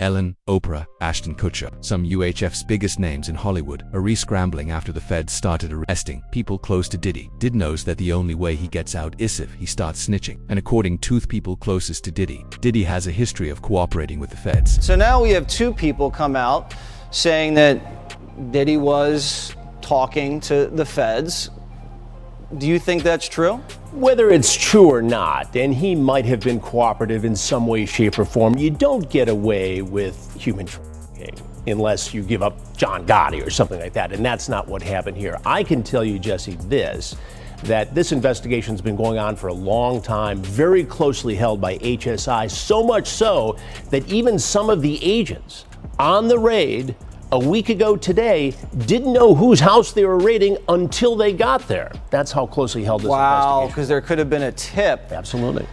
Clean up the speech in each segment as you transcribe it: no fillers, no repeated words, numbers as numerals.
Ellen, Oprah, Ashton Kutcher, some UHF's biggest names in Hollywood, are re-scrambling after the feds started arresting people close to Diddy. Diddy knows that the only way he gets out is if he starts snitching. And according to people closest to Diddy, Diddy has a history of cooperating with the feds. So now we have two people come out saying that Diddy was talking to the feds. Do you think that's true? Whether it's true or not, and he might have been cooperative in some way, shape, or form, you don't get away with human trafficking unless you give up John Gotti or something like that, and that's not what happened here. I can tell you, Jesse, that this investigation's been going on for a long time, very closely held by HSI, so much so that even some of the agents on the raid a week ago today didn't know whose house they were raiding until they got there. That's how closely held this investigation. Wow, because there could have been a tip. Absolutely.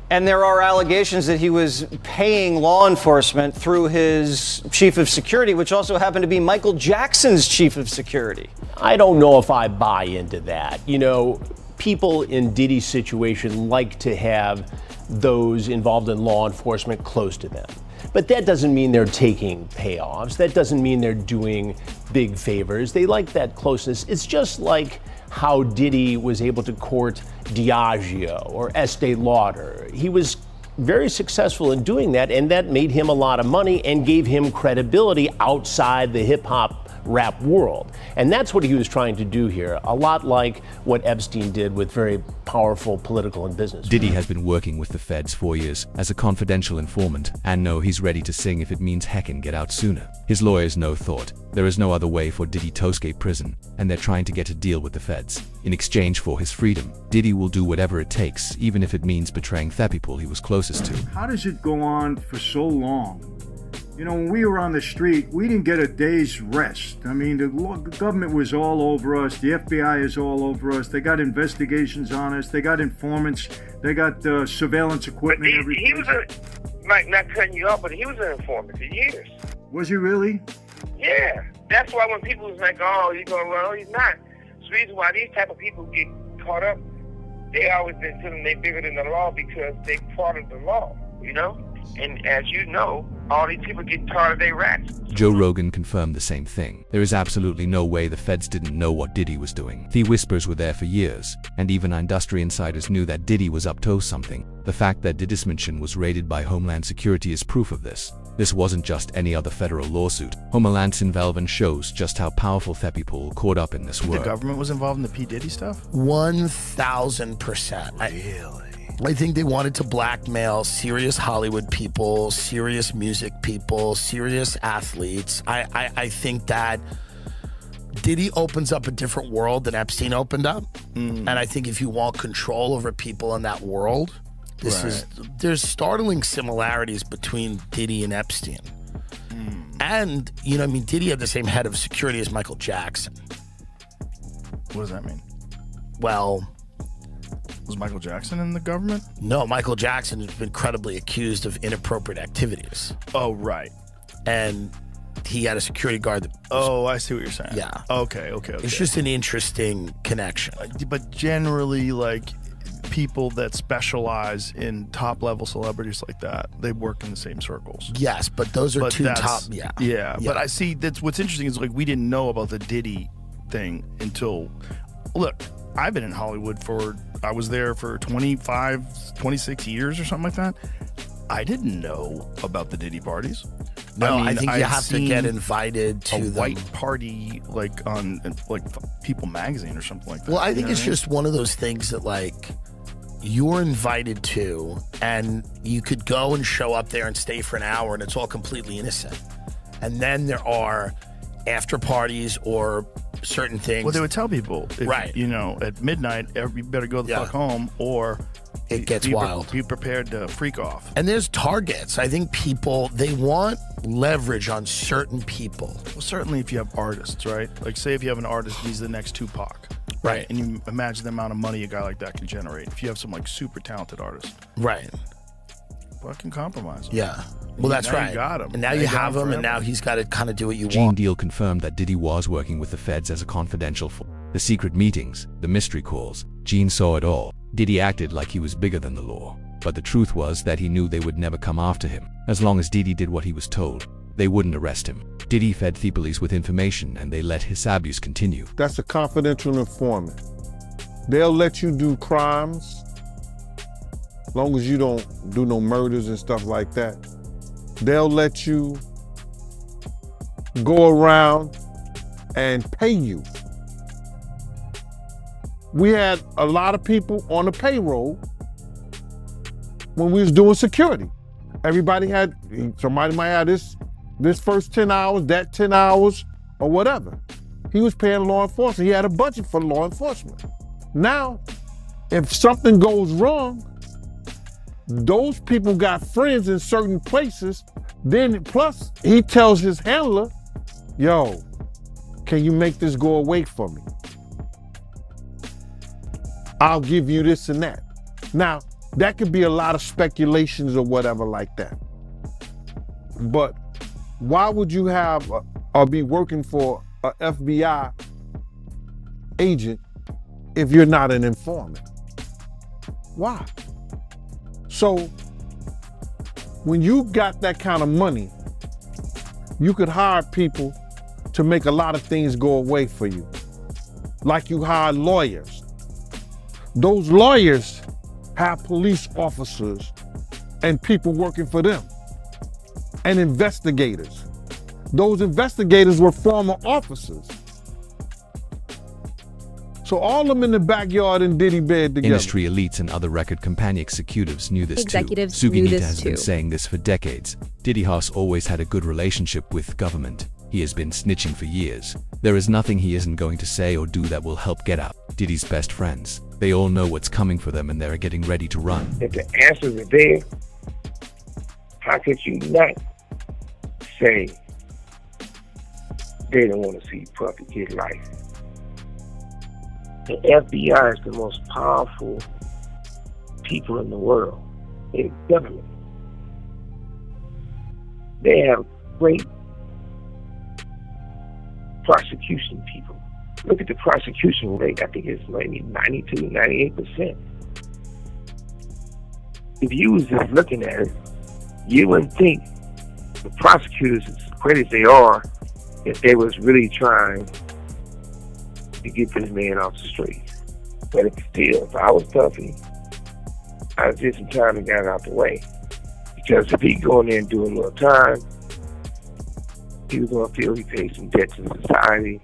And there are allegations that he was paying law enforcement through his chief of security, which also happened to be Michael Jackson's chief of security. I don't know if I buy into that. You know, people in Diddy's situation like to have those involved in law enforcement close to them. But that doesn't mean they're taking payoffs. That doesn't mean they're doing big favors. They like that closeness. It's just like how Diddy was able to court Diageo or Estee Lauder. He was very successful in doing that, and that made him a lot of money and gave him credibility outside the hip-hop rap world. And that's what he was trying to do here, a lot like what Epstein did with very powerful political and business. Diddy has been working with the feds for years as a confidential informant, and know he's ready to sing if it means heckin' get out sooner. His lawyers know thought there is no other way for Diddy to escape prison, and they're trying to get a deal with the feds. In exchange for his freedom, Diddy will do whatever it takes, even if it means betraying the people he was closest to. How does it go on for so long? You know, when we were on the street, we didn't get a day's rest. I mean, the government was all over us. The FBI is all over us. They got investigations on us. They got informants. They got surveillance equipment. He was not cutting you off, but he was an informant for years. Was he really? Yeah. That's why when people was like, oh, he's going to run, oh, he's not. It's the reason why these type of people get caught up. They always been telling them they bigger than the law because they part of the law, you know? And as you know, all these people get tired of their rats. Joe Rogan confirmed the same thing. There is absolutely no way the feds didn't know what Diddy was doing. The whispers were there for years, and even industry insiders knew that Diddy was up to something. The fact that Diddy's mansion was raided by Homeland Security is proof of this. This wasn't just any other federal lawsuit. Homeland's involvement shows just how powerful the people caught up in this world. The government was involved in the P. Diddy stuff? 1,000%. Really? I think they wanted to blackmail serious Hollywood people, serious music people, serious athletes. I think that Diddy opens up a different world than Epstein opened up. And I think if you want control over people in that world, there's startling similarities between Diddy and Epstein. And, you know, I mean, Diddy had the same head of security as Michael Jackson. What does that mean? Well, was Michael Jackson in the government? No, Michael Jackson has been credibly accused of inappropriate activities. Oh, right. And he had a security guard that... Oh, I see what you're saying. Yeah. Okay. It's just an interesting connection. But generally, like, people that specialize in top-level celebrities like that, they work in the same circles. Yes, but those are two top... Yeah, but I see that's what's interesting is, like, we didn't know about the Diddy thing until... Look, I've been in Hollywood I was there for 26 years or something like that. I didn't know about the Diddy parties. No, I think you have to get invited to a white party, like on like People magazine or something like that. Well, I think it's just one of those things that, like, you're invited to, and you could go and show up there and stay for an hour, and it's all completely innocent. And then there are after parties or certain things. Well, they would tell people, right? You know, at midnight, you better go the fuck home, or it gets wild. Be prepared to freak off. And there's targets. I think people, they want leverage on certain people. Well, certainly if you have artists, right? Like, say if you have an artist, he's the next Tupac. Right. And you imagine the amount of money a guy like that can generate. If you have some, like, super talented artist. Right. Fucking compromise him. Yeah. Well, that's right. You got him. And now you have him, and now he's got to kind of do what you Gene want. Deal confirmed that Diddy was working with the feds as a confidential for the secret meetings, the mystery calls. Gene saw it all. Diddy acted like he was bigger than the law. But the truth was that he knew they would never come after him. As long as Diddy did what he was told, they wouldn't arrest him. Diddy fed the police with information and they let his abuse continue. That's a confidential informant. They'll let you do crimes as long as you don't do no murders and stuff like that. They'll let you go around and pay you. We had a lot of people on the payroll when we was doing security. Everybody somebody might have this first 10 hours, that 10 hours, or whatever. He was paying law enforcement. He had a budget for law enforcement. Now, if something goes wrong, those people got friends in certain places. Then plus he tells his handler, yo, can you make this go away for me? I'll give you this and that. Now, that could be a lot of speculations or whatever like that. But why would you have or be working for an FBI agent if you're not an informant? Why? So when you got that kind of money, you could hire people to make a lot of things go away for you. Like you hired lawyers. Those lawyers have police officers and people working for them, and investigators. Those investigators were former officers. So all of them in the backyard in Diddy bed together. Industry elites and other record company executives knew this Executives too. knew Suginita this has been too. saying this for decades. Diddy has always had a good relationship with government. He has been snitching for years. There is nothing he isn't going to say or do that will help get out. Diddy's best friends. They all know what's coming for them and they're getting ready to run. If the answers are there, how could you not say they don't want to see Puffy get life? The FBI is the most powerful people in the world. It's government. They have great prosecution people. Look at the prosecution rate. I think it's maybe 92, 98%. If you was just looking at it, you wouldn't think the prosecutors, as great as they are, if they was really trying to get this man off the street. But still, if I was Puffy, I'd did some time and got it out the way. Because if he go in there and do a little time, he was going to feel he paid some debt to society.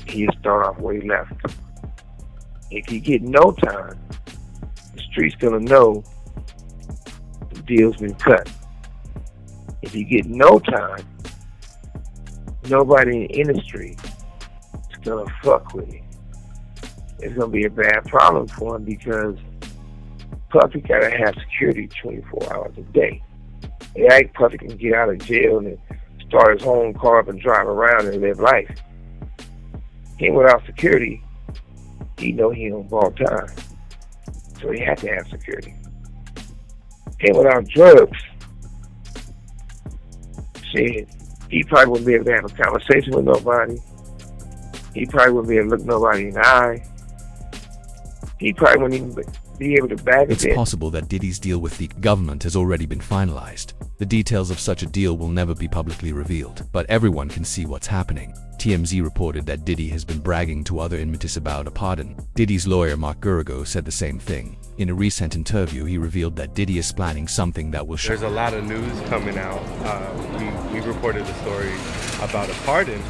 He'll start off where he left. If he get no time, the street's going to know the deal's been cut. If he get no time, nobody in the industry is going to fuck with him. It's going to be a bad problem for him because Puffy got to have security 24 hours a day. It ain't Puffy can get out of jail and start his own car up and drive around and live life. Him without security, he know he on borrowed time. So he had to have security. Him without drugs, shit, he probably wouldn't be able to have a conversation with nobody. He probably wouldn't be able to look nobody in the eye. He probably wouldn't even be able to bag It's it. possible that Diddy's deal with the government has already been finalized. The details of such a deal will never be publicly revealed, but everyone can see what's happening. TMZ reported that Diddy has been bragging to other inmates about a pardon. Diddy's lawyer Mark Gurrigo said the same thing. In a recent interview, he revealed that Diddy is planning something that will shock. There's a lot of news coming out. We reported a story about a pardon.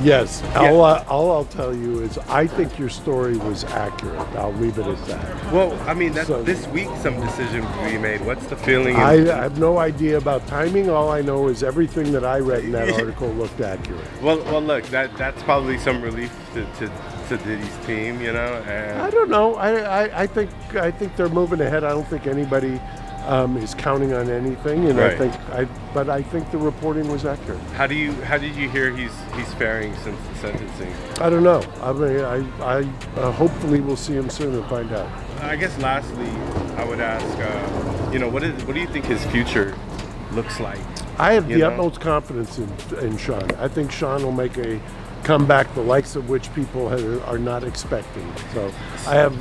Yes. Yeah. All I'll tell you is I think your story was accurate. I'll leave it at that. Well, I mean, So- this week some decision will be made. What's the feeling? I have no idea about timing. All I know is everything that I read in that article looked accurate. Well, look, that's probably some relief to Diddy's team, you know. And I don't know. I think they're moving ahead. I don't think anybody is counting on anything, and Right. I think the reporting was accurate. how did you hear he's faring since the sentencing? I don't know. I mean, I hopefully we'll see him soon and find out. I guess lastly, I would ask, what do you think his future looks like? I have You the know? utmost confidence in Sean. I think Sean will make a comeback, the likes of which people are not expecting. So I have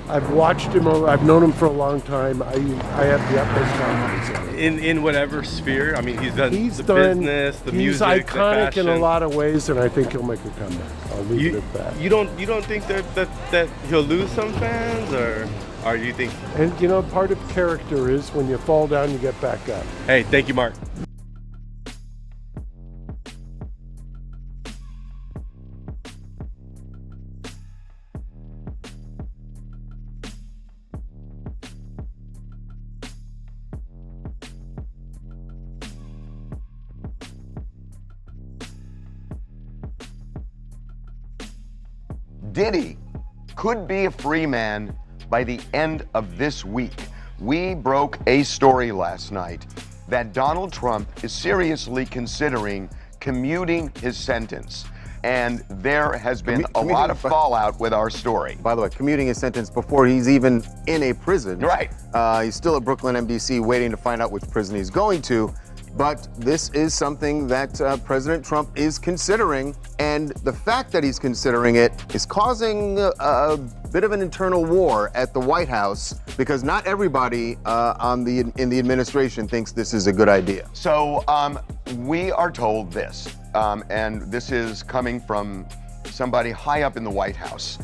I've watched him. I've known him for a long time. I have the utmost confidence in him. In whatever sphere, I mean, he's done He's the done, business, the he's music, iconic the fashion. in a lot of ways, and I think he'll make a comeback. I'll leave it at that. You don't think that he'll lose some fans, or you think? And you know, part of character is when you fall down, you get back up. Hey, thank you, Mark. Diddy could be a free man by the end of this week. We broke a story last night that Donald Trump is seriously considering commuting his sentence. And there has been a lot of fallout with our story. By the way, commuting his sentence before he's even in a prison. Right. He's still at Brooklyn MDC waiting to find out which prison he's going to. But this is something that President Trump is considering, and the fact that he's considering it is causing a bit of an internal war at the White House, because not everybody in the administration thinks this is a good idea. So we are told this, and this is coming from somebody high up in the White House.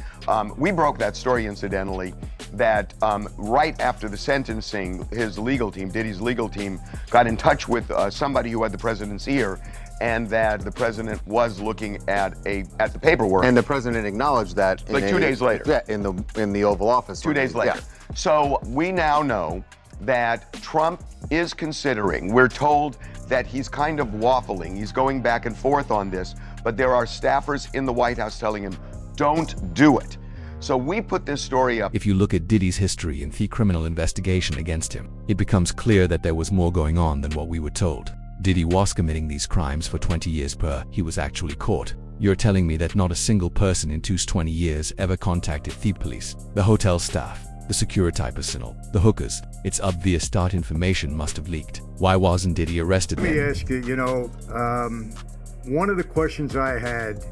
We broke that story, incidentally, that right after the sentencing, his legal team, Diddy's legal team, got in touch with somebody who had the president's ear, and that the president was looking at the paperwork. And the president acknowledged that like 2 days later. Yeah, in the Oval Office. 2 days later. Yeah. So we now know that Trump is considering, we're told that he's kind of waffling, he's going back and forth on this, but there are staffers in the White House telling him, don't do it. So we put this story up. If you look at Diddy's history and the criminal investigation against him, it becomes clear that there was more going on than what we were told. Diddy was committing these crimes for 20 years per he was actually caught. You're telling me that not a single person in those 20 years ever contacted the police, the hotel staff, the security personnel, the hookers? It's obvious that information must have leaked. Why wasn't Diddy arrested then? Let me ask you, one of the questions I had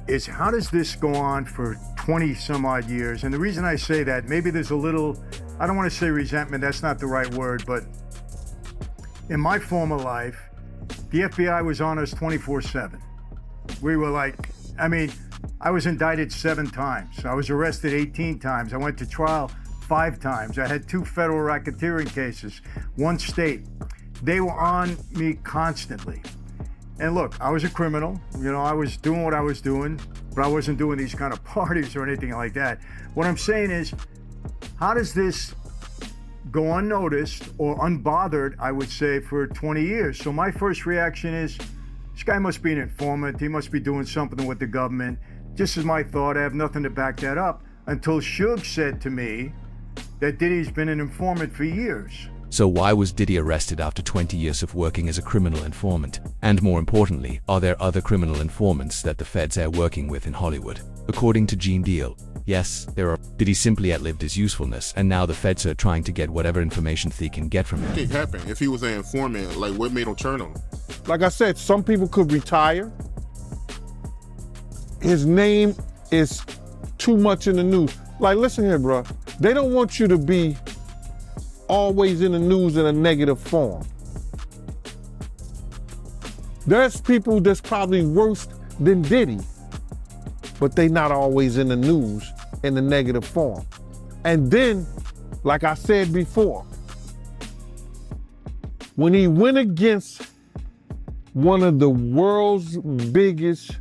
is, how does this go on for 20 some odd years? And the reason I say that, maybe there's a little, I don't want to say resentment, that's not the right word, but in my former life, the FBI was on us 24/7. We were like, I was indicted 7 times. I was arrested 18 times. I went to trial 5 times. I had 2 federal racketeering cases, 1 state. They were on me constantly. And look, I was a criminal. I was doing what I was doing, but I wasn't doing these kind of parties or anything like that. What I'm saying is, how does this go unnoticed or unbothered, I would say, for 20 years? So my first reaction is, this guy must be an informant. He must be doing something with the government. Just as my thought, I have nothing to back that up, until Suge said to me that Diddy's been an informant for years. So why was Diddy arrested after 20 years of working as a criminal informant? And more importantly, are there other criminal informants that the feds are working with in Hollywood? According to Gene Deal, yes, there are. Diddy simply outlived his usefulness, and now the feds are trying to get whatever information they can get from him. What happened? If he was an informant, like, what made him turn on him? Like I said, some people could retire. His name is too much in the news. Like, listen here, bro. They don't want you to be always in the news in a negative form. There's people that's probably worse than Diddy, but they not always in the news in a negative form. And then, like I said before, when he went against one of the world's biggest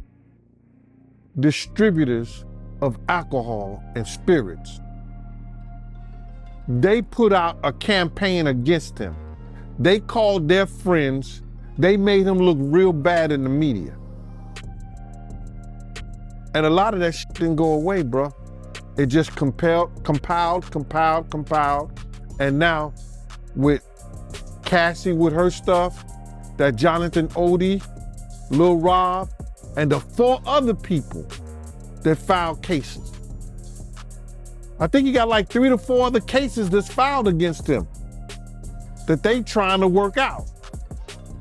distributors of alcohol and spirits, they put out a campaign against him. They called their friends. They made him look real bad in the media. And a lot of that shit didn't go away, bro. It just compiled. And now with Cassie with her stuff, that Jonathan Odie, Lil Rob, and the 4 other people that filed cases. I think he got like 3 to 4 other cases that's filed against him that they trying to work out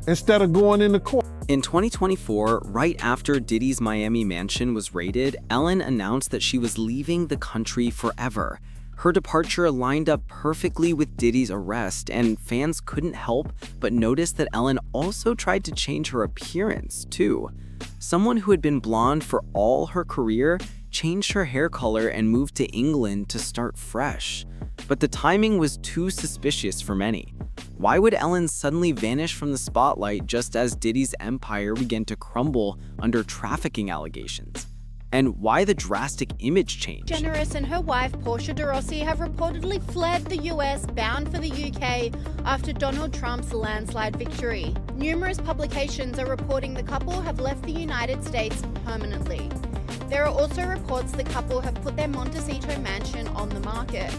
instead of going into court. In 2024, right after Diddy's Miami mansion was raided, Ellen announced that she was leaving the country forever. Her departure lined up perfectly with Diddy's arrest, and fans couldn't help but notice that Ellen also tried to change her appearance, too. Someone who had been blonde for all her career changed her hair color and moved to England to start fresh. But the timing was too suspicious for many. Why would Ellen suddenly vanish from the spotlight just as Diddy's empire began to crumble under trafficking allegations? And why the drastic image change? DeGeneres and her wife, Portia de Rossi, have reportedly fled the US, bound for the UK, after Donald Trump's landslide victory. Numerous publications are reporting the couple have left the United States permanently. There are also reports the couple have put their Montecito mansion on the market.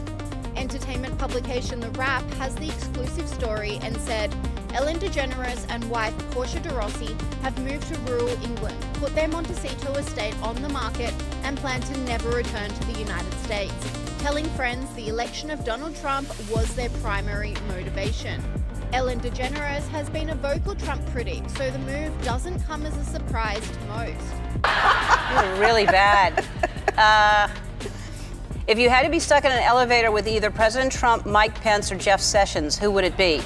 Entertainment publication The Wrap has the exclusive story and said, Ellen DeGeneres and wife Portia de Rossi have moved to rural England, put their Montecito estate on the market, and plan to never return to the United States, telling friends the election of Donald Trump was their primary motivation. Ellen DeGeneres has been a vocal Trump critic, so the move doesn't come as a surprise to most. You're really bad. If you had to be stuck in an elevator with either President Trump, Mike Pence, or Jeff Sessions, who would it be?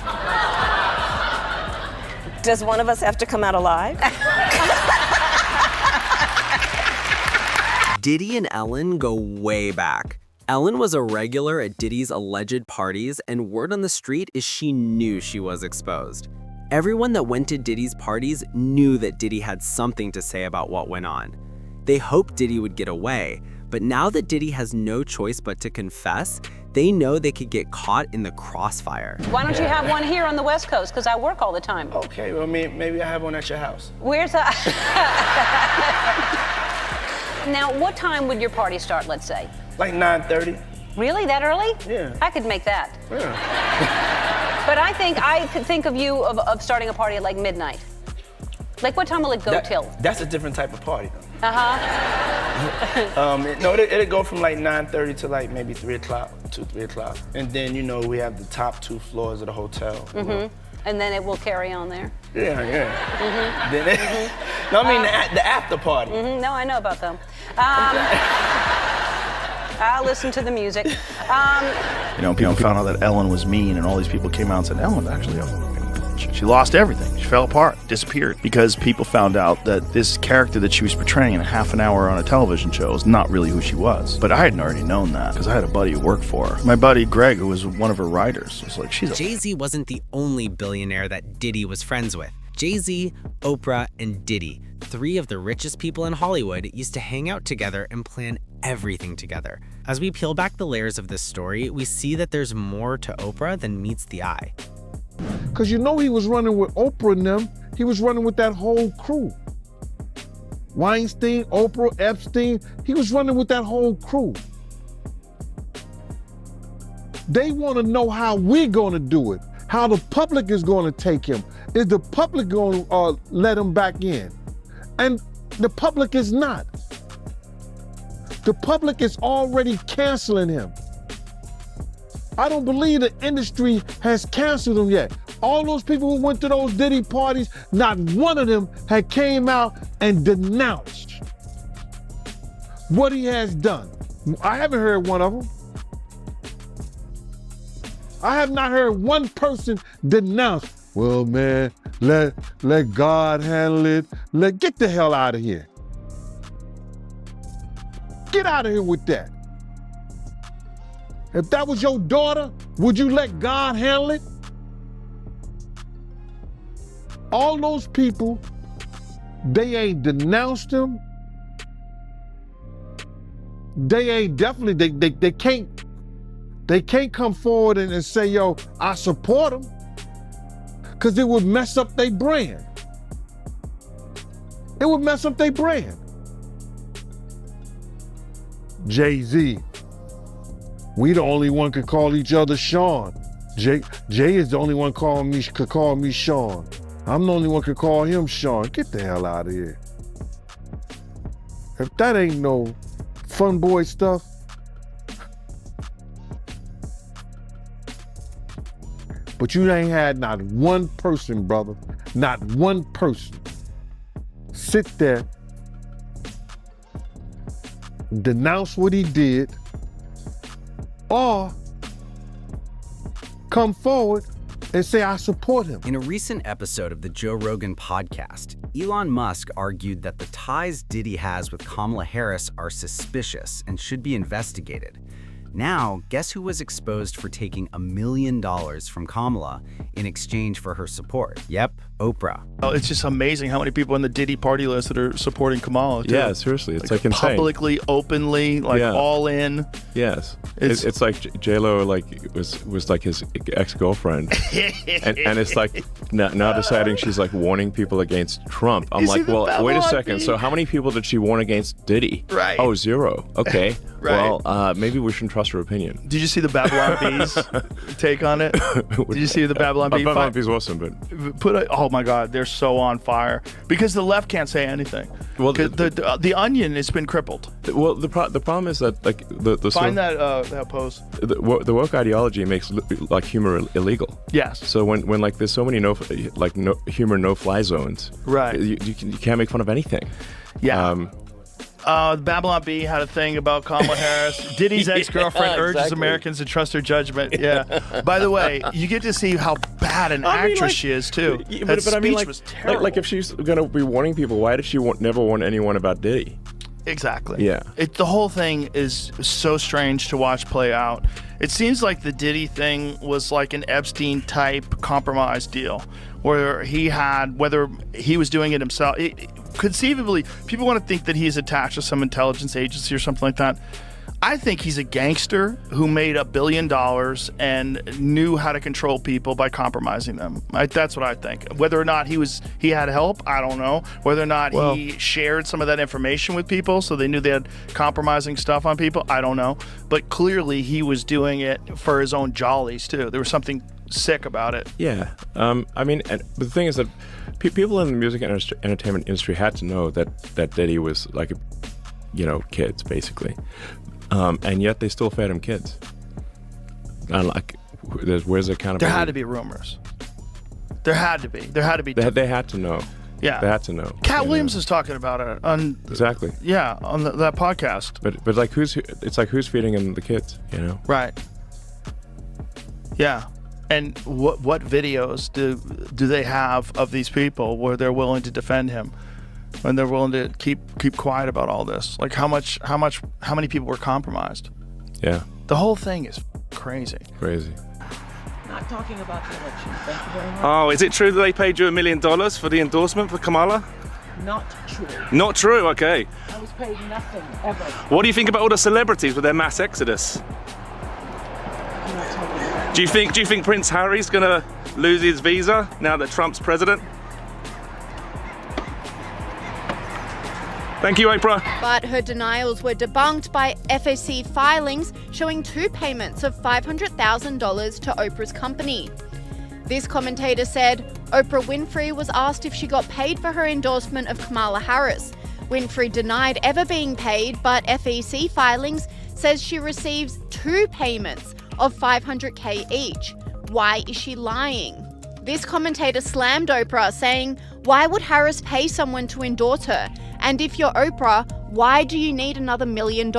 Does one of us have to come out alive? Diddy and Ellen go way back. Ellen was a regular at Diddy's alleged parties, and word on the street is she knew she was exposed. Everyone that went to Diddy's parties knew that Diddy had something to say about what went on. They hoped Diddy would get away, but now that Diddy has no choice but to confess, they know they could get caught in the crossfire. Why don't you have one here on the West Coast? Because I work all the time. Okay, well, maybe I have one at your house. Where's that? Now, what time would your party start, let's say? Like 9:30. Really? That early? Yeah. I could make that. Yeah. But I could think of you of starting a party at like midnight. Like, what time will it go till? That's a different type of party. Uh-huh. No, it'll go from like 9:30 to like maybe 3 o'clock, 3 o'clock. And then, we have the top 2 floors of the hotel. Mm-hmm. And then it will carry on there? Yeah. Mm-hmm. Then No, I mean the after party. Mm-hmm. No, I know about them. I'll listen to the music. People found out that Ellen was mean, and all these people came out and said, Ellen actually, she lost everything. She fell apart, disappeared, because people found out that this character that she was portraying in a half an hour on a television show is not really who she was. But I hadn't already known that, because I had a buddy who worked for her. My buddy Greg, who was one of her writers, was like, Jay-Z wasn't the only billionaire that Diddy was friends with. Jay-Z, Oprah, and Diddy, 3 of the richest people in Hollywood, used to hang out together and plan everything together. As we peel back the layers of this story, we see that there's more to Oprah than meets the eye. Because he was running with Oprah and them. He was running with that whole crew. Weinstein, Oprah, Epstein. He was running with that whole crew. They want to know how we're going to do it, how the public is going to take him. Is the public going to let him back in? And the public is not. The public is already canceling him. I don't believe the industry has canceled him yet. All those people who went to those Diddy parties, not one of them had came out and denounced what he has done. I haven't heard one of them. I have not heard one person denounce, well, man, let God handle it. Get the hell out of here. Get out of here with that. If that was your daughter, would you let God handle it? All those people, they ain't denounced him. They ain't definitely, they can't come forward and say, yo, I support him. Because it would mess up their brand. It would mess up their brand. Jay-Z. We the only one could call each other Sean. Jay is the only one could call me Sean. I'm the only one could call him Sean. Get the hell out of here. If that ain't no fun boy stuff. But you ain't had not one person, brother, not one person sit there, denounce what he did, or come forward and say, I support him. In a recent episode of the Joe Rogan podcast, Elon Musk argued that the ties Diddy has with Kamala Harris are suspicious and should be investigated. Now, guess who was exposed for taking $1 million from Kamala in exchange for her support? Yep, Oprah. Oh, it's just amazing how many people on the Diddy party list that are supporting Kamala, too. Yeah, seriously. It's like insane. Publicly, openly, all in. Yes. It's like J-Lo was like his ex-girlfriend. and it's like now deciding she's like warning people against Trump. I'm like, well, wait a second. So how many people did she warn against Diddy? Right. Oh, 0. Okay. Right. Well, maybe we shouldn't trust her opinion. Did you see the Babylon Bees take on it? Did you see the Babylon Bees? Babylon Bees awesome, but oh my God, they're so on fire because the left can't say anything. Well, the Onion has been crippled. Well, the problem is that like the find that post. The woke ideology makes like humor illegal. Yes. So when like there's so many humor no-fly zones, right? You can't make fun of anything. Yeah. Babylon Bee had a thing about Kamala Harris. Diddy's ex-girlfriend urges Americans to trust her judgment. Yeah. By the way, you get to see how bad an actress she is too. But I mean, was terrible. like if she's gonna be warning people, why did she never warn anyone about Diddy? Exactly. Yeah. The whole thing is so strange to watch play out. It seems like the Diddy thing was like an Epstein-type compromise deal, where whether he was doing it himself. Conceivably, people want to think that he's attached to some intelligence agency or something like that. I think he's a gangster who made $1 billion and knew how to control people by compromising them. That's what I think. Whether or not he had help, I don't know. Whether or not he shared some of that information with people so they knew they had compromising stuff on people, I don't know. But clearly he was doing it for his own jollies too. There was something sick about it. Yeah. I mean, but the thing is that people in the music and entertainment industry had to know that Diddy was like, kids basically. And yet they still fed him kids. And like, where's the accountability? There had to be rumors. There had to be. They had to know. Yeah. They had to know. Cat Williams is talking about it on. Exactly. Yeah, on that podcast. But like who's feeding him the kids? Right. Yeah. And what videos do they have of these people where they're willing to defend him, when they're willing to keep quiet about all this? Like how many people were compromised? Yeah. The whole thing is crazy. Crazy. Not talking about the election. Thank you very much. Oh, is it true that they paid you $1 million for the endorsement for Kamala? Not true. Not true. Okay. I was paid nothing ever. What do you think about all the celebrities with their mass exodus? I'm not talking about. Do you think Prince Harry's gonna lose his visa now that Trump's president? Thank you, Oprah. But her denials were debunked by FEC filings showing 2 payments of $500,000 to Oprah's company. This commentator said Oprah Winfrey was asked if she got paid for her endorsement of Kamala Harris. Winfrey denied ever being paid, but FEC filings says she receives 2 payments of $500K each. Why is she lying? This commentator slammed Oprah, saying, why would Harris pay someone to endorse her? And if you're Oprah, why do you need another $1 million?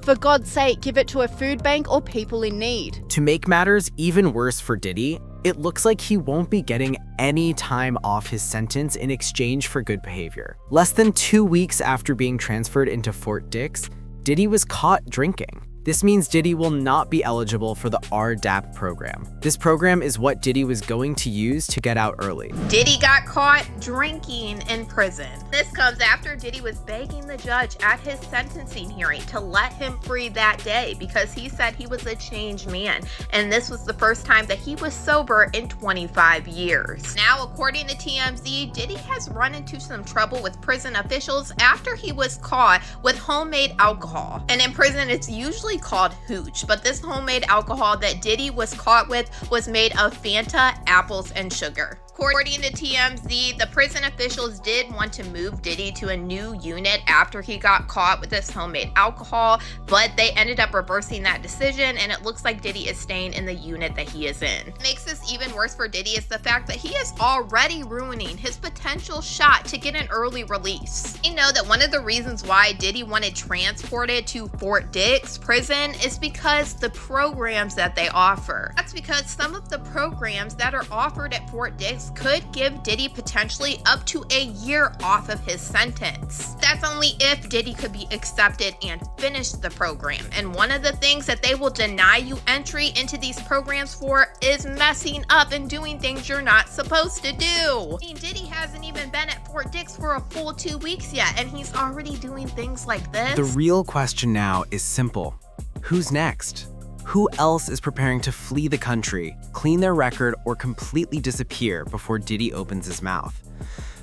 For God's sake, give it to a food bank or people in need. To make matters even worse for Diddy, it looks like he won't be getting any time off his sentence in exchange for good behavior. Less than 2 weeks after being transferred into Fort Dix, Diddy was caught drinking. This means Diddy will not be eligible for the RDAP program. This program is what Diddy was going to use to get out early. Diddy got caught drinking in prison. This comes after Diddy was begging the judge at his sentencing hearing to let him free that day because he said he was a changed man, and this was the first time that he was sober in 25 years. Now, according to TMZ, Diddy has run into some trouble with prison officials after he was caught with homemade alcohol. And in prison, it's usually called hooch, but this homemade alcohol that Diddy was caught with was made of Fanta, apples, and sugar. According to TMZ, the prison officials did want to move Diddy to a new unit after he got caught with his homemade alcohol, but they ended up reversing that decision, and it looks like Diddy is staying in the unit that he is in. What makes this even worse for Diddy is the fact that he is already ruining his potential shot to get an early release. You know that one of the reasons why Diddy wanted transported to Fort Dix prison is because the programs that they offer. That's because some of the programs that are offered at Fort Dix could give Diddy potentially up to a year off of his sentence. That's only if Diddy could be accepted and finish the program. And one of the things that they will deny you entry into these programs for is messing up and doing things you're not supposed to do. I mean, Diddy hasn't even been at Fort Dix for a full 2 weeks yet, and he's already doing things like this. The real question now is simple. Who's next? Who else is preparing to flee the country, clean their record, or completely disappear before Diddy opens his mouth?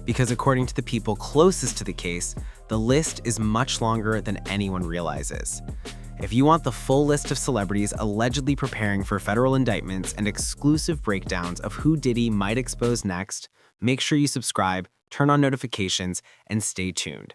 Because according to the people closest to the case, the list is much longer than anyone realizes. If you want the full list of celebrities allegedly preparing for federal indictments and exclusive breakdowns of who Diddy might expose next, make sure you subscribe, turn on notifications, and stay tuned.